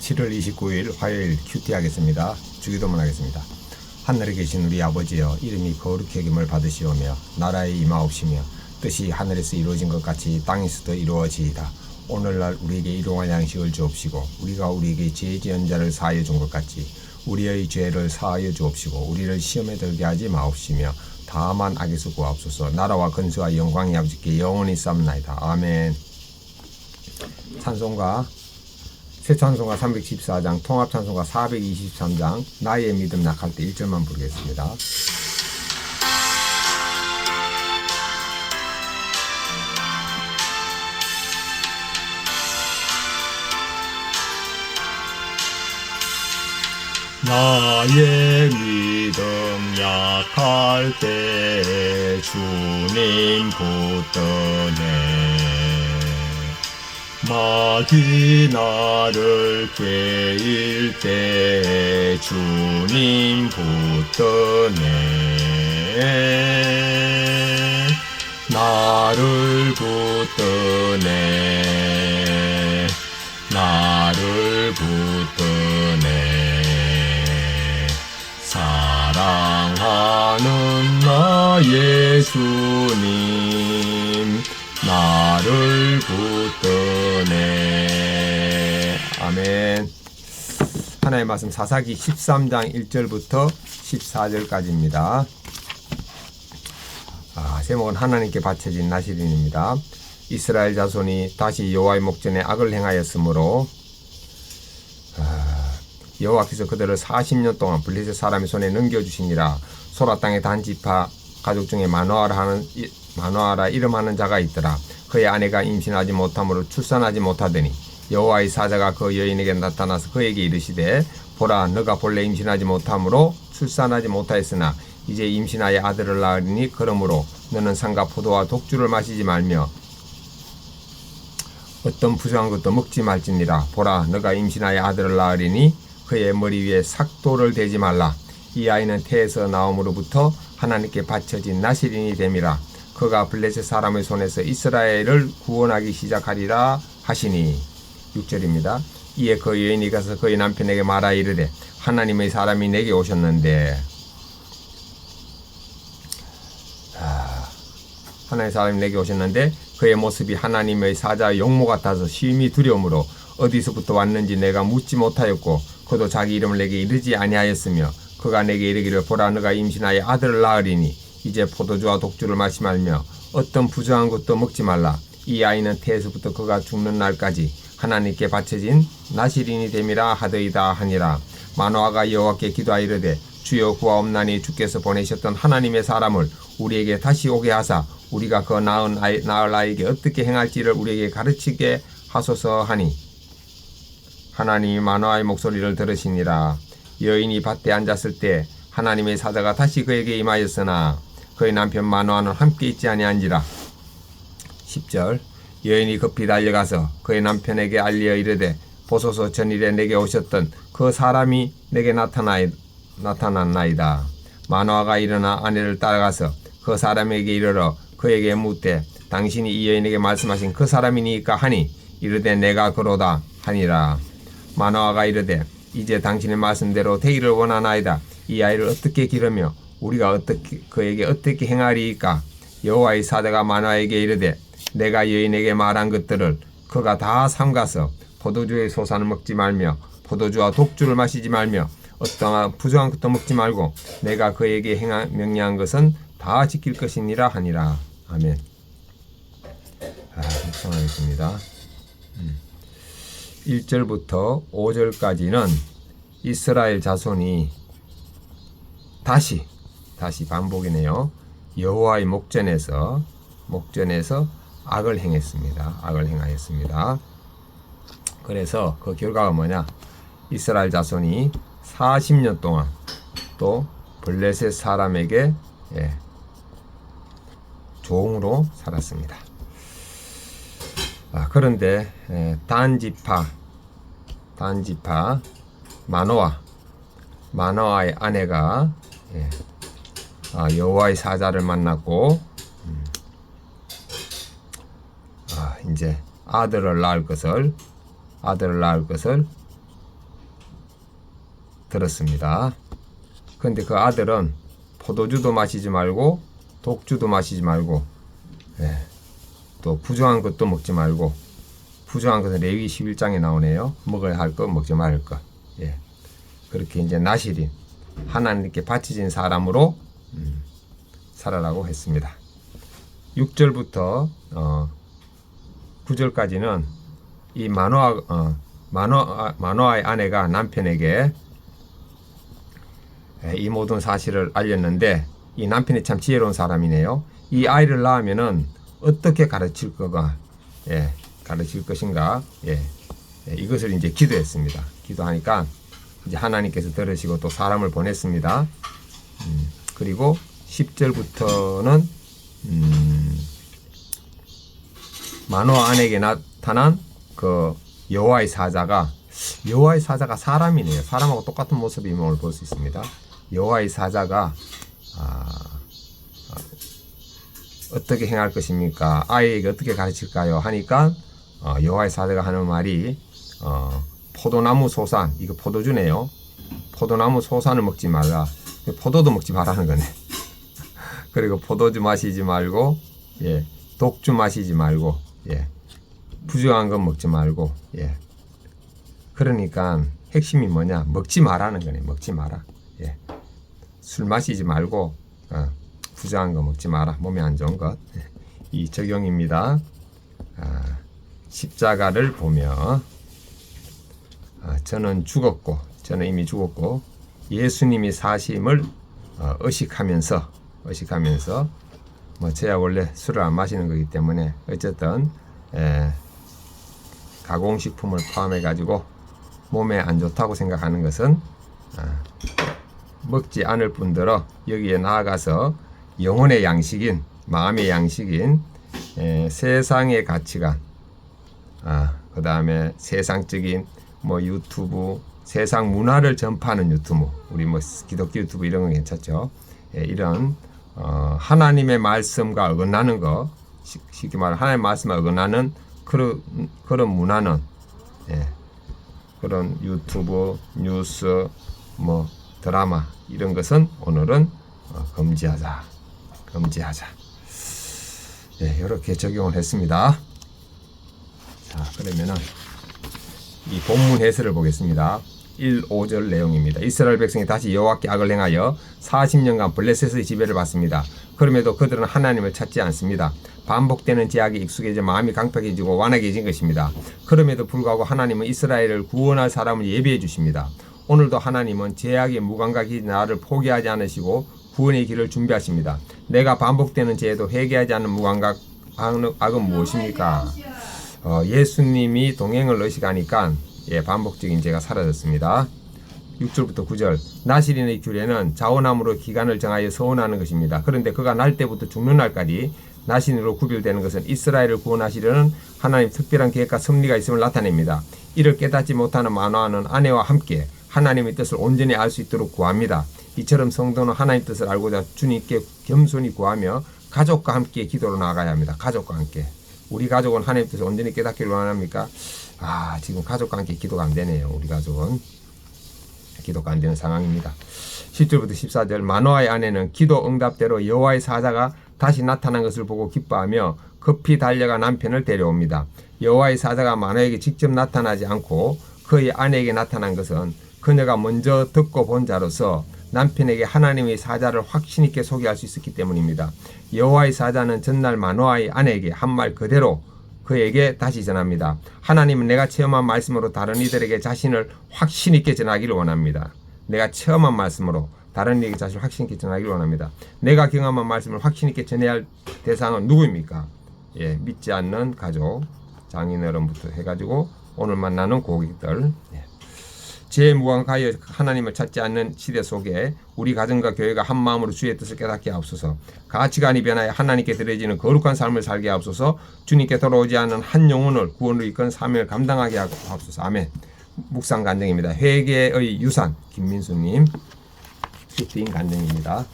7월 29일 화요일 큐티 하겠습니다. 주기도문 하겠습니다. 하늘에 계신 우리 아버지여, 이름이 거룩히 여김을 받으시오며 나라에 임하옵시며 뜻이 하늘에서 이루어진 것 같이 땅에서도 이루어지이다. 오늘날 우리에게 일용할 양식을 주옵시고 우리가 우리에게 죄 지은 자를 사하여 준 것 같이 우리의 죄를 사하여 주옵시고 우리를 시험에 들게 하지 마옵시며 다만 악에서 구하옵소서. 나라와 근세와 영광이 아버지께 영원히 쌓나이다. 아멘. 찬송가 새 찬송가 314장, 통합 찬송가 423장, 나의 믿음 낙할 때 1절만 부르겠습니다. 나의 믿음 약할 때 주님 붙드네. 마귀 나를 꾀일 때 주님 붙드네. 나를 붙드네. 나를 붙드네. 사랑하는 나 예수님 나를 붙드네. 아멘. 하나님의 말씀 사사기 13장 1절부터 14절까지입니다. 제목은 하나님께 바쳐진 나시린입니다. 이스라엘 자손이 다시 여호와의 목전에 악을 행하였으므로 여호와께서 그들을 40년 동안 블레셋 사람의 손에 넘겨주시니라. 소라 땅의 단지파 가족 중에 마노아라 이름하는 자가 있더라. 그의 아내가 임신하지 못함으로 출산하지 못하더니 여호와의 사자가 그 여인에게 나타나서 그에게 이르시되, 보라, 너가 본래 임신하지 못함으로 출산하지 못하였으나 이제 임신하여 아들을 낳으리니 그러므로 너는 상과 포도와 독주를 마시지 말며 어떤 부정한 것도 먹지 말지니라. 보라, 너가 임신하여 아들을 낳으리니 그의 머리 위에 삭도를 대지 말라. 이 아이는 태에서 나옴으로부터 하나님께 바쳐진 나시린이 됨이라. 그가 블레셋 사람의 손에서 이스라엘을 구원하기 시작하리라 하시니. 6절입니다. 이에 그 여인이 가서 그의 남편에게 말하 이르되, 하나님의 사람이 내게 오셨는데, 하나님의 사람이 내게 오셨는데 그의 모습이 하나님의 사자의 용모 같아서 심히 두려움으로 어디서부터 왔는지 내가 묻지 못하였고 그도 자기 이름을 내게 이르지 아니하였으며, 그가 내게 이르기를, 보라, 너가 임신하여 아들을 낳으리니 이제 포도주와 독주를 마시 말며 어떤 부정한 것도 먹지 말라. 이 아이는 태에서부터 그가 죽는 날까지 하나님께 바쳐진 나시린이 됨이라 하더이다 하니라. 마노아가 여호와께 기도하여 이르되, 주여 구하옵나니 주께서 보내셨던 하나님의 사람을 우리에게 다시 오게 하사 우리가 그 낳을 아이에게 어떻게 행할지를 우리에게 가르치게 하소서 하니, 하나님이 마노아의 목소리를 들으시니라. 여인이 밭에 앉았을 때 하나님의 사자가 다시 그에게 임하였으나 그의 남편 마노아는 함께 있지 아니한지라. 10절. 여인이 급히 달려가서 그의 남편에게 알리어 이르되, 보소서, 전일에 내게 오셨던 그 사람이 내게 나타났나이다. 마노아가 일어나 아내를 따라가서 그 사람에게 이르러 그에게 묻되, 당신이 이 여인에게 말씀하신 그 사람이니까 하니, 이르되 내가 그로다 하니라. 마노아가 이르되, 이제 당신의 말씀대로 되기를 원하나이다. 이 아이를 어떻게 기르며 우리가 그에게 어떻게 행하리이까? 여호와의 사자가 마노아에게 이르되, 내가 여인에게 말한 것들을 그가 다 삼가서 포도주의 소산을 먹지 말며 포도주와 독주를 마시지 말며 어떠한 부정한 것도 먹지 말고 내가 그에게 명령한 것은 다 지킬 것이니라 하니라. 아멘. 묵상하겠습니다. 1절부터 5절까지는 이스라엘 자손이 다시 반복이네요. 여호와의 목전에서 악을 행했습니다. 악을 행하였습니다. 그래서 그 결과가 뭐냐? 이스라엘 자손이 40년 동안 또 블레셋 사람에게 종으로 살았습니다. 그런데 단지파 마노아의 아내가 여호와의 사자를 만났고 이제 아들을 낳을 것을 들었습니다. 그런데 그 아들은 포도주도 마시지 말고 독주도 마시지 말고 또 부정한 것도 먹지 말고, 부정한 것은 레위기 11장에 나오네요. 먹어야 할 것, 먹지 말을 것. 그렇게 이제 나실인 하나님께 바쳐진 사람으로 살아라고 했습니다. 6절부터 9절까지는 이 마노아의 아내가 남편에게 이 모든 사실을 알렸는데, 이 남편이 참 지혜로운 사람이네요. 이 아이를 낳으면은 어떻게 가르칠 것인가, 이것을 이제 기도했습니다. 기도하니까 이제 하나님께서 들으시고 또 사람을 보냈습니다. 그리고 10절부터는 마노아 아내에게 나타난 그 여호와의 사자가 사람이네요. 사람하고 똑같은 모습임을 볼 수 있습니다. 여호와의 사자가 어떻게 행할 것입니까? 아이에게 어떻게 가르칠까요? 하니까 여호와의 사자가 하는 말이 포도나무 소산, 이거 포도주네요. 포도나무 소산을 먹지 말라. 포도도 먹지 말라는 거네. 그리고 포도주 마시지 말고, 독주 마시지 말고, 부정한 건 먹지 말고, 그러니까 핵심이 뭐냐? 먹지 마라는 거네. 먹지 마라. 술 마시지 말고, 부정한 거 먹지 마라. 몸에 안 좋은 것. 이 적용입니다. 십자가를 보며 저는 이미 죽었고 예수님이 사심을 의식하면서 뭐 제가 원래 술을 안 마시는 거기 때문에 어쨌든 가공식품을 포함해 가지고 몸에 안 좋다고 생각하는 것은 먹지 않을 뿐더러 여기에 나아가서 영혼의 양식인, 마음의 양식인 세상의 가치관, 그 다음에 세상적인 뭐 유튜브, 세상 문화를 전파하는 유튜브, 우리 뭐 기독교 유튜브 이런 건 괜찮죠. 이런 하나님의 말씀과 어긋나는 거, 쉽게 말하면 하나님의 말씀과 어긋나는 그런 문화는 그런 유튜브, 뉴스, 뭐 드라마 이런 것은 오늘은 금지하자. 이렇게 적용을 했습니다. 자, 그러면은 이 본문 해설을 보겠습니다. 1, 5절 내용입니다. 이스라엘 백성이 다시 여호와께 악을 행하여 40년간 블레셋의 지배를 받습니다. 그럼에도 그들은 하나님을 찾지 않습니다. 반복되는 제약에 익숙해져 마음이 강팍해지고 완악해진 것입니다. 그럼에도 불구하고 하나님은 이스라엘을 구원할 사람을 예비해 주십니다. 오늘도 하나님은 제약에 무감각해진 나를 포기하지 않으시고 구원의 길을 준비하십니다. 내가 반복되는 죄에도 회개하지 않는 무감각 악은 무엇입니까? 예수님이 동행을 의식하니까 반복적인 죄가 사라졌습니다. 6절부터 9절. 나실인의 규례는 자원함으로 기간을 정하여 서원하는 것입니다. 그런데 그가 날 때부터 죽는 날까지 나신으로 구별되는 것은 이스라엘을 구원하시려는 하나님 특별한 계획과 섭리가 있음을 나타냅니다. 이를 깨닫지 못하는 마노아는 아내와 함께 하나님의 뜻을 온전히 알 수 있도록 구합니다. 이처럼 성도는 하나님의 뜻을 알고자 주님께 겸손히 구하며 가족과 함께 기도로 나아가야 합니다. 가족과 함께. 우리 가족은 하나님의 뜻을 온전히 깨닫기를 원합니까? 지금 가족과 함께 기도가 안 되네요. 우리 가족은 기도가 안 되는 상황입니다. 10절부터 14절. 마노아의 아내는 기도 응답대로 여호와의 사자가 다시 나타난 것을 보고 기뻐하며 급히 달려가 남편을 데려옵니다. 여호와의 사자가 마노아에게 직접 나타나지 않고 그의 아내에게 나타난 것은 그녀가 먼저 듣고 본 자로서 남편에게 하나님의 사자를 확신 있게 소개할 수 있었기 때문입니다. 여호와의 사자는 전날 마노아의 아내에게 한 말 그대로 그에게 다시 전합니다. 하나님은 내가 체험한 말씀으로 다른 이들에게 자신을 확신 있게 전하기를 원합니다. 내가 체험한 말씀으로 다른 이들에게 자신을 확신 있게 전하기를 원합니다. 내가 경험한 말씀을 확신 있게 전해야 할 대상은 누구입니까? 믿지 않는 가족, 장인어른부터 해가지고 오늘 만나는 고객들. 제 무감하여 하나님을 찾지 않는 시대 속에 우리 가정과 교회가 한 마음으로 주의 뜻을 깨닫게 하옵소서. 가치관이 변하여 하나님께 드려지는 거룩한 삶을 살게 하옵소서. 주님께 돌아오지 않은 한 영혼을 구원으로 이끈 사명을 감당하게 하옵소서. 아멘. 묵상 간증입니다. 회개의 유산 김민수님 스피인 간증입니다.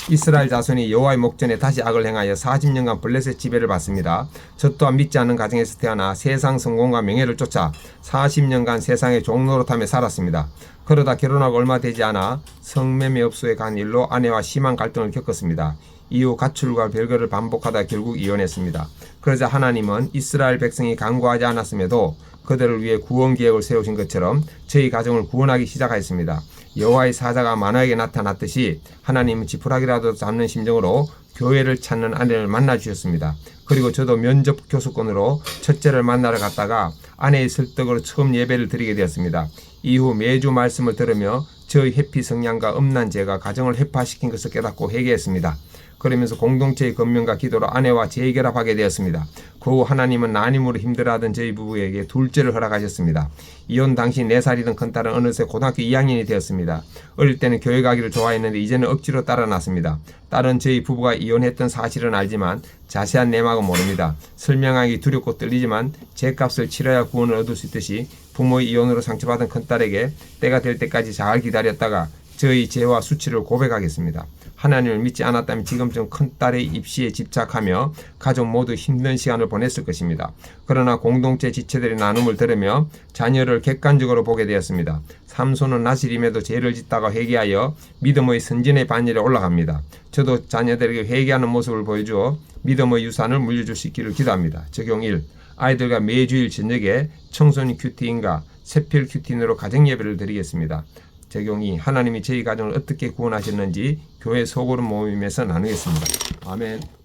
이스라엘 자손이 여호와의 목전에 다시 악을 행하여 40년간 블레셋 지배를 받습니다. 저 또한 믿지 않는 가정에서 태어나 세상 성공과 명예를 쫓아 40년간 세상의 종노릇하며 살았습니다. 그러다 결혼하고 얼마 되지 않아 성매매 업소에 간 일로 아내와 심한 갈등을 겪었습니다. 이후 가출과 별거를 반복하다 결국 이혼했습니다. 그러자 하나님은 이스라엘 백성이 간구하지 않았음에도 그들을 위해 구원 계획을 세우신 것처럼 저희 가정을 구원하기 시작하였습니다. 여호와의 사자가 만화에게 나타났듯이 하나님은 지푸라기라도 잡는 심정으로 교회를 찾는 아내를 만나 주셨습니다. 그리고 저도 면접 교수권으로 첫째를 만나러 갔다가 아내의 설득으로 처음 예배를 드리게 되었습니다. 이후 매주 말씀을 들으며 저의 회피 성향과 음란 죄가 가정을 회파시킨 것을 깨닫고 회개했습니다. 그러면서 공동체의 권면과 기도로 아내와 재결합하게 되었습니다. 그 후 하나님은 난임으로 힘들어하던 저희 부부에게 둘째를 허락하셨습니다. 이혼 당시 4살이던 큰딸은 어느새 고등학교 2학년이 되었습니다. 어릴 때는 교회 가기를 좋아했는데 이제는 억지로 따라 났습니다. 딸은 저희 부부가 이혼했던 사실은 알지만 자세한 내막은 모릅니다. 설명하기 두렵고 떨리지만 죄값을 치러야 구원을 얻을 수 있듯이 부모의 이혼으로 상처받은 큰딸에게 때가 될 때까지 잘 기다렸다가 저희 죄와 수치를 고백하겠습니다. 하나님을 믿지 않았다면 지금쯤 큰딸의 입시에 집착하며 가족 모두 힘든 시간을 보냈을 것입니다. 그러나 공동체 지체들의 나눔을 들으며 자녀를 객관적으로 보게 되었습니다. 삼손은 나실임에도 죄를 짓다가 회개하여 믿음의 선진의 반열에 올라갑니다. 저도 자녀들에게 회개하는 모습을 보여주어 믿음의 유산을 물려줄 수 있기를 기도합니다. 적용 1. 아이들과 매주일 저녁에 청소년 큐티인과 세필 큐티인으로 가정예배를 드리겠습니다. 적용 2. 하나님이 저희 가정을 어떻게 구원하셨는지 교회 소그룹 모임에서 나누겠습니다. 아멘.